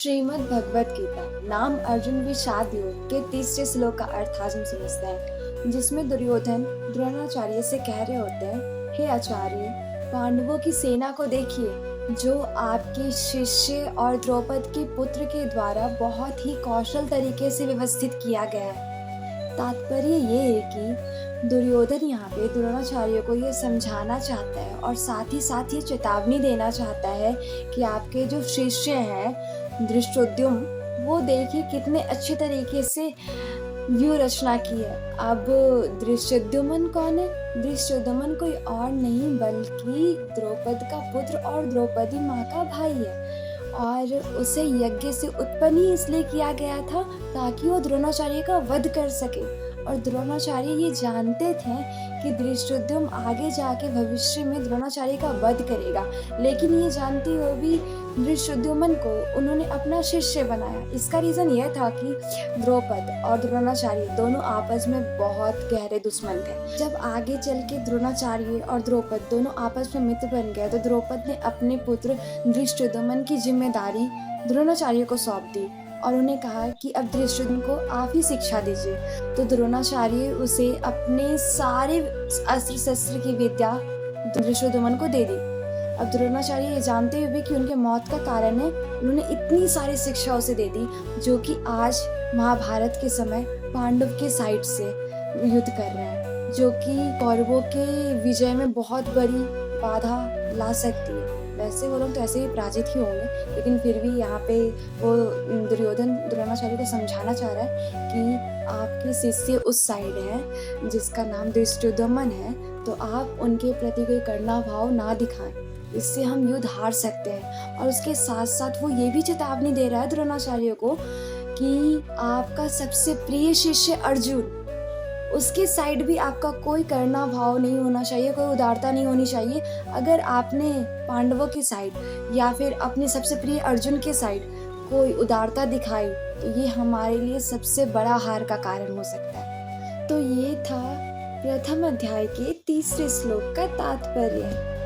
श्रीमद् भगवत गीता नाम अर्जुन विषाद योग के तीसरे श्लोक का अर्थ आज हम समझते हैं, जिसमें दुर्योधन द्रोणाचार्य से कह रहे होते हैं, हे आचार्य, पांडवों की सेना को देखिए, जो आपके शिष्य और द्रौपद के पुत्र के द्वारा बहुत ही कौशल तरीके से व्यवस्थित किया गया है। तात्पर्य ये है कि दुर्योधन यहाँ पे द्रोणाचार्य को ये समझाना चाहता है और साथ ही ये चेतावनी देना चाहता है कि आपके जो शिष्य हैं धृष्टद्युम्न, वो देखिए कितने अच्छे तरीके से व्यूह रचना की है। अब धृष्टद्युम्न कौन है? धृष्टद्युम्न कोई और नहीं बल्कि द्रौपद का पुत्र और द्रौपदी माँ का भाई है, और उसे यज्ञ से उत्पन्न ही इसलिए किया गया था ताकि वो द्रोणाचार्य का वध कर सके। और द्रोणाचार्य ये जानते थे कि धृष्टद्युम्न आगे जाके भविष्य में द्रोणाचार्य का वध करेगा, लेकिन ये जानते हुए भी धृष्टद्युम्न को उन्होंने अपना शिष्य बनाया। इसका रीज़न यह था कि द्रौपद और द्रोणाचार्य दोनों आपस में बहुत गहरे दुश्मन थे। जब आगे चल के द्रोणाचार्य और द्रौपद दोनों आपस में मित्र बन गए तो द्रौपद ने अपने पुत्र धृष्टद्युम्न की जिम्मेदारी द्रोणाचार्य को सौंप दी और उन्हें कहा कि अब धृष्टद्युम्न को आप ही शिक्षा दीजिए। तो द्रोणाचार्य उसे अपने सारे अस्त्र शस्त्र की विद्या धृष्टद्युम्न को दे दी। अब द्रोणाचार्य ये जानते हुए भी कि उनके मौत का कारण है, उन्होंने इतनी सारी शिक्षा उसे दे दी जो कि आज महाभारत के समय पांडव के साइड से युद्ध कर रहे हैं, जो कि कौरवों के विजय में बहुत बड़ी बाधा ला सकती है। वैसे वो लोग तो ऐसे ही पराजित ही होंगे, लेकिन फिर भी यहाँ पे वो दुर्योधन द्रोणाचार्य को समझाना चाह रहा है कि आपके शिष्य उस साइड है जिसका नाम धृष्टद्युम्न है, तो आप उनके प्रति कोई करुणा भाव ना दिखाएं, इससे हम युद्ध हार सकते हैं। और उसके साथ साथ वो ये भी चेतावनी दे रहा है द्रोणाचार्य को कि आपका सबसे प्रिय शिष्य अर्जुन, उसके साइड भी आपका कोई करुणा भाव नहीं होना चाहिए, कोई उदारता नहीं होनी चाहिए। अगर आपने पांडवों की साइड या फिर अपने सबसे प्रिय अर्जुन के साइड कोई उदारता दिखाई तो ये हमारे लिए सबसे बड़ा हार का कारण हो सकता है। तो ये था प्रथम अध्याय के तीसरे श्लोक का तात्पर्य।